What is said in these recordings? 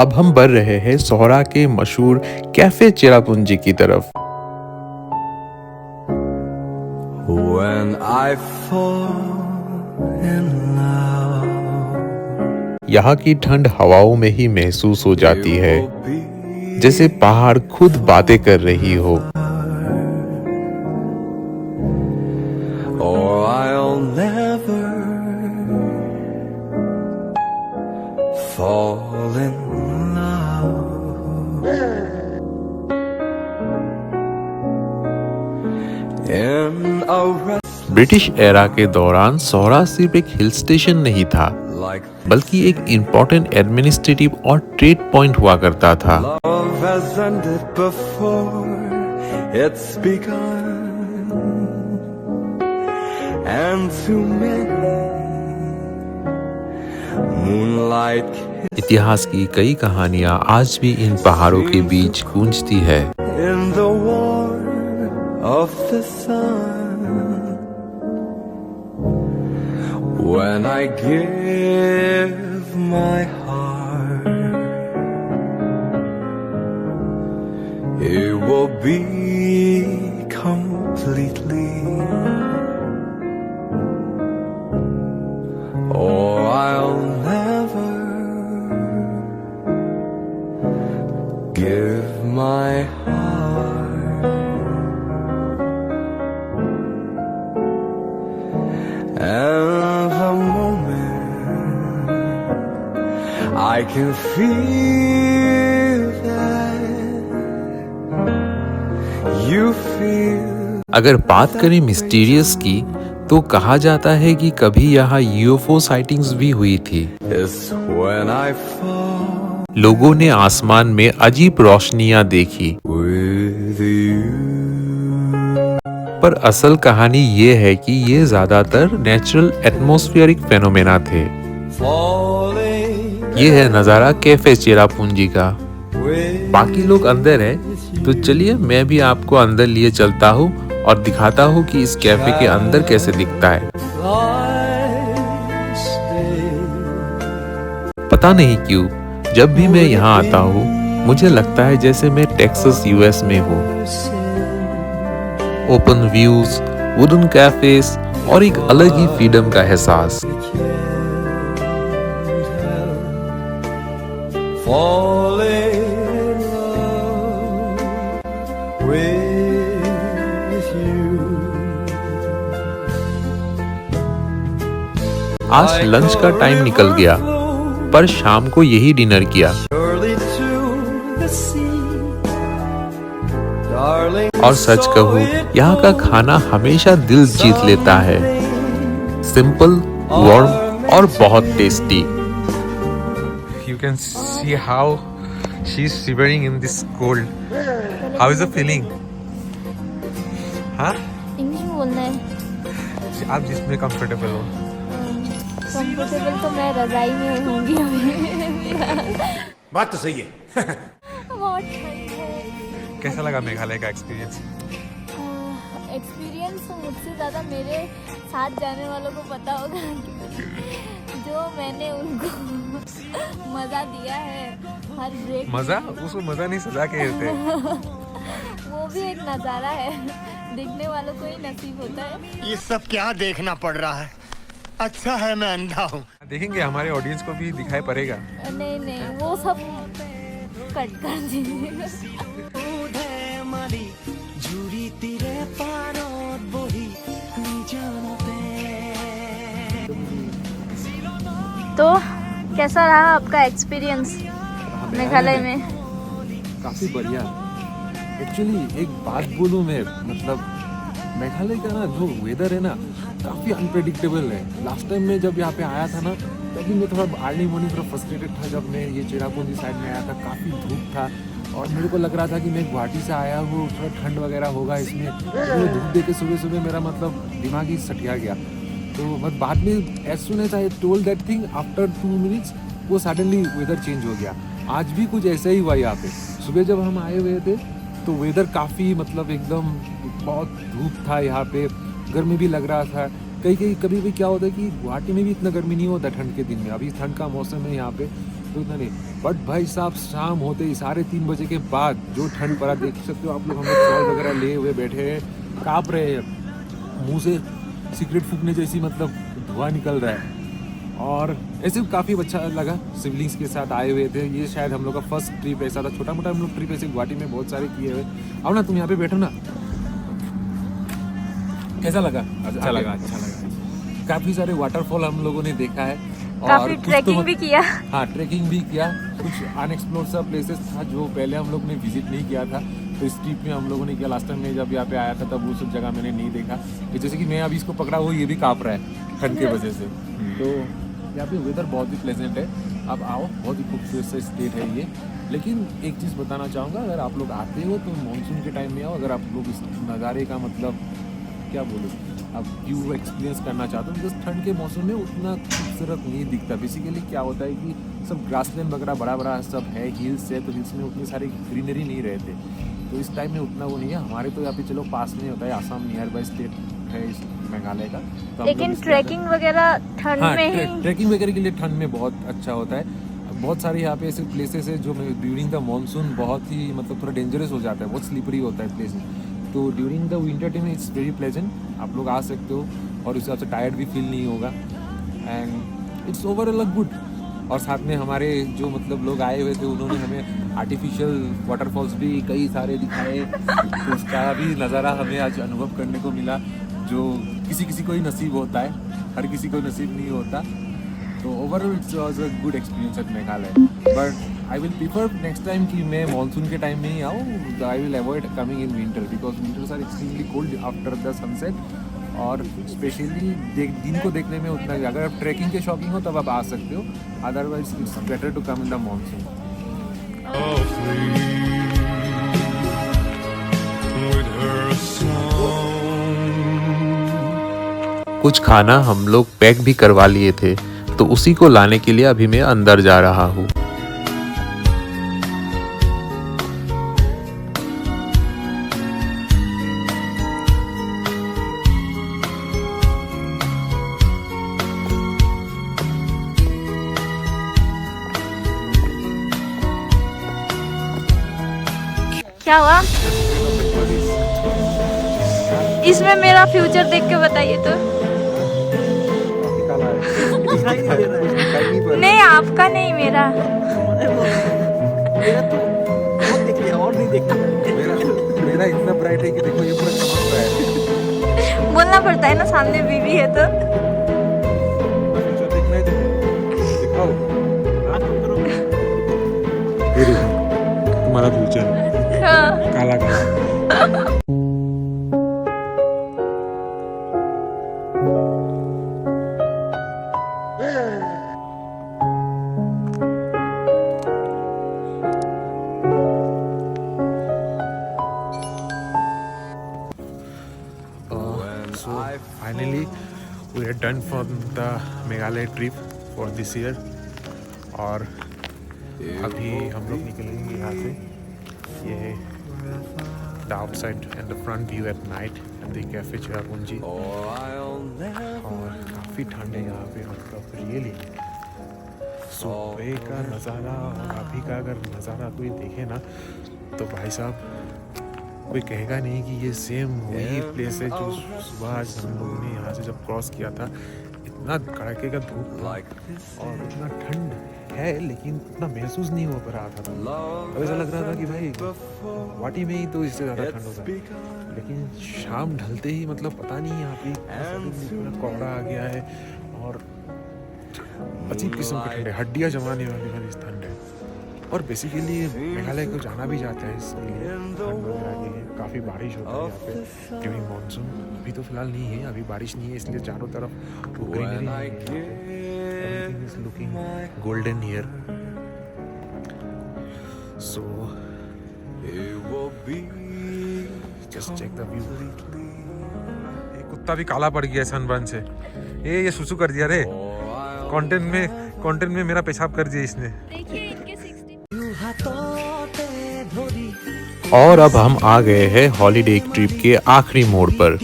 अब हम बढ़ रहे हैं सोहरा के मशहूर कैफे चेरापूंजी की तरफ। When I fall in love, यहाँ की ठंड हवाओं में ही महसूस हो जाती है, जैसे पहाड़ खुद बातें कर रही हो। or I'll never fall in love. In a restless British era के दौरान सोहरा सिर्फ एक हिल स्टेशन नहीं था, like बल्कि एक इम्पोर्टेंट एडमिनिस्ट्रेटिव और ट्रेड पॉइंट हुआ करता था। love has ended before it's begun, and too many moonlight इतिहास की कई कहानियां आज भी इन पहाड़ों के बीच गूंजती है। in the warmth of the sun. When I give my heart, it will be completely, or I'll never give my heart. And the moment I can feel that you feel. अगर बात करें मिस्टीरियस की, तो कहा जाता है कि कभी यहाँ यूएफओ साइटिंग्स भी हुई थी। It's when I fall लोगों ने आसमान में अजीब रोशनियां देखी, with you. पर असल कहानी ये है कि ये ज्यादातर नेचुरल एटमॉस्फेरिक फेनोमेना थे। Falling ये है नजारा कैफे चेरापूंजी का। with बाकी लोग अंदर हैं, तो चलिए मैं भी आपको अंदर लिए चलता हूँ और दिखाता हूँ कि इस कैफे के अंदर कैसे दिखता है। I stay. पता नहीं क्यों जब भी मैं यहाँ आता हूँ मुझे लगता है जैसे मैं टेक्सास यूएस में हूँ। ओपन व्यूज, वुडन कैफेज और एक अलग ही फ्रीडम का एहसास। Fall in love with you. आज लंच का टाइम निकल गया, पर शाम को यही डिनर किया Surely to the sea, darling. और सच कहूँ यहाँ का खाना हमेशा दिल जीत लेता है। सिंपल, वार्म और बहुत tasty. You can see how she's shivering in this cold. How is the feeling? हाँ? इंग्लिश में बोलना है। आप जिसमें कंफर्टेबल हो। कंफर्टेबल तो मैं रजाई में होंगी अभी। बात तो सही है। बहुत ठंड है। कैसा लगा मेघालय का एक्सपीरियंस? एक्सपीरियंस मुझसे ज़्यादा मेरे साथ जाने वालों को पता होगा कि जो मैंने उनको मज़ा दिया है हर ब्रेक। मजा? उसको मजा नहीं, सजा के देते। वो भी एक नज़ारा है, दिखने वालों को ही नसीब होता है। ये सब क्या देखना पड़ रहा है? अच्छा है मैं अंधा हूँ। देखेंगे, हमारे ऑडियंस को भी दिखाई पड़ेगा। नहीं नहीं, वो सब कट कर दीजिए। तो कैसा रहा आपका एक्सपीरियंस मेघालय में? काफ़ी बढ़िया। एक्चुअली एक बात बोलूँ मैं, मतलब मेघालय का ना जो वेदर है ना काफ़ी अनप्रेडिक्टेबल है। लास्ट टाइम मैं जब यहाँ पे आया था ना, तभी मैं थोड़ा अर्ली मॉर्निंग थोड़ा फ्रस्ट्रेटेड था। जब मैं ये चेरापूंजी साइड में आया था काफ़ी धूप था और मेरे को लग रहा था कि मैं गुवाहाटी से आया हूँ, थोड़ा ठंड वगैरह होगा इसमें। तो धूप देख के सुबह सुबह मेरा मतलब दिमाग ही सटिया गया। तो बट बाद में as soon as I told that thing, after 2 minutes वो सडनली वेदर चेंज हो गया। आज भी कुछ ऐसा ही हुआ यहाँ पे। सुबह जब हम आए हुए थे तो वेदर काफ़ी मतलब एकदम बहुत धूप था, यहाँ पे गर्मी भी लग रहा था। कभी भी क्या होता है कि गुवाहाटी में भी इतना गर्मी नहीं होता ठंड के दिन में। अभी ठंड का मौसम है यहाँ पे, तो इतना नहीं, बट भाई साहब शाम होते ही 3:30 बजे के बाद जो ठंड पड़ा देख सकते हो आप लोग, हम लोग शॉल वगैरह लिए हुए बैठे हैं, काँप रहे हैं, मुंह से सिगरेट फूकने जैसी मतलब धुआं निकल रहा है। और ऐसे काफ़ी अच्छा लगा, सिबलिंग्स के साथ आए हुए थे, ये शायद हम लोग का फर्स्ट ट्रिप ऐसा था, छोटा मोटा हम लोग ट्रिप ऐसे गुवाहाटी में बहुत सारे किए हुए। आओ ना तुम यहाँ पे बैठो ना, कैसा लगा? अच्छा लगा। काफ़ी सारे वाटरफॉल हम लोगों ने देखा है, काफी कुछ ट्रैकिंग भी किया। हाँ, ट्रैकिंग भी किया, कुछ अनएक्सप्लोर्ड सा प्लेसेस था जो पहले हम लोग ने विजिट नहीं किया था, तो इस ट्रिप में हम लोगों ने किया। लास्ट टाइम मैं जब यहाँ पे आया था तब वो सब जगह मैंने नहीं देखा, कि जैसे कि मैं अभी इसको पकड़ा हुआ, ये भी काँप रहा है ठंड की वजह से। तो यहाँ पे वेदर बहुत ही प्लेजेंट है, आप आओ, बहुत ही खूबसूरत सा स्टेट है ये। लेकिन एक चीज़ बताना चाहूँगा, अगर आप लोग आते हो तो मानसून के टाइम में आओ, अगर आप लोग इस नज़ारे का मतलब क्या बोलो, आप व्यू एक्सपीरियंस करना चाहते हो, बिकॉज ठंड के मौसम में उतना खूबसूरत नहीं दिखता। बेसिकली क्या होता है कि सब ग्रासलैंड वगैरह बड़ा सब है, हिल्स है, तो हिल्स में उतनी सारी ग्रीनरी नहीं रहते, तो इस टाइम में उतना वो नहीं है। हमारे तो यहाँ पे चलो पास में होता है, आसाम नियर बाई स्टेट है इस मेघालय का, तो लेकिन ट्रैकिंग वगैरह ठंड हाँ, में ही ट्रैकिंग वगैरह के लिए ठंड में बहुत अच्छा होता है। बहुत सारे यहाँ पे ऐसे प्लेसेस है जो ड्यूरिंग द मानसून बहुत ही मतलब थोड़ा डेंजरस हो जाता है, बहुत स्लिपरी होता है प्लेसेस, तो during the winter time it's very pleasant, आप लोग आ सकते हो और उस हिसाब से टायर्ड भी फील नहीं होगा, एंड इट्स ओवरऑल गुड। और साथ में हमारे जो मतलब लोग आए हुए थे, उन्होंने हमें आर्टिफिशियल वाटरफॉल्स भी कई सारे दिखाए, तो उसका भी नज़ारा हमें आज अनुभव करने को मिला, जो किसी किसी को ही नसीब होता है, हर किसी को नसीब नहीं होता। तो overall it's was a good experience at Meghalaya, but I will prefer next time कि मैं मानसून के टाइम में ही आऊँ। I will avoid coming in winter, because winters are extremely cold after the sunset, और स्पेशली दिन को देखने में उतना, अगर आप ट्रैकिंग के शौकीन हो तब आप आ सकते हो, otherwise it's better to come in the monsoon. कुछ खाना हम लोग पैक भी करवा लिए थे, तो उसी को लाने के लिए अभी मैं अंदर जा रहा हूँ। क्या हुआ? इसमें मेरा फ्यूचर देख के बताइए तो। नहीं, आपका नहीं, मेरा। मेरा इतना ब्राइट है कि देखो ये पूरा चमक रहा है। बोलना पड़ता है ना, सामने बीवी है तो। जो देखना है दिखाओ, तुम्हारा फ्यूचर हाँ। काला काला। So finally we are done from the Meghalaya trip for this year, और अभी हम लोग निकलेंगे यहाँ से। ये है the outside and the front view at night and the cafe Cherrapunji, और काफ़ी ठंड है यहाँ पे, मतलब रियली सुबह का नज़ारा और अभी का अगर नज़ारा कोई देखे ना तो भाई साहब कोई कहेगा नहीं कि ये सेम वही प्लेस है जो सुबह आज हम लोगों ने यहाँ से जब क्रॉस किया था। इतना कड़के का धूप था और इतना ठंड है, लेकिन उतना महसूस नहीं हो पा रहा था। अब ऐसा लग रहा था कि भाई गुवाहाटी में ही तो इससे ज़्यादा ठंड होगा, लेकिन शाम ढलते ही मतलब पता नहीं यहाँ पे पूरा कोहरा आ गया है और अजीब किस्म की ठंड है, हड्डियाँ जमाने वाली ठंड है। और बेसिकली मेघालय को जाना भी जाता है इसलिए ठंड वगैरह के लिए। काफ़ी बारिश होता है यहाँ पे ड्यूरिंग मानसून, अभी तो फिलहाल नहीं है, अभी बारिश नहीं है, इसलिए चारों तरफ वो ग्रीनरी है, everything is looking golden here. So just check the view. एक कुत्ता भी काला पड़ गया सनबर्न से, ये सुसु कर दिया रे, कंटेंट में मेरा पेशाब कर दिया इसने। देखिए इनके 60। और अब हम आ गए हैं हॉलीडे ट्रिप के आखिरी मोड़ पर।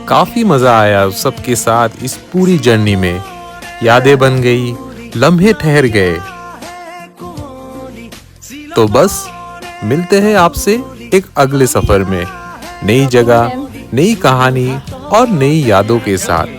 काफी मजा आया सबके साथ इस पूरी जर्नी में। यादें बन गई, लम्हे ठहर गए। तो बस मिलते हैं आपसे एक अगले सफर में, नई जगह, नई कहानी और नई यादों के साथ।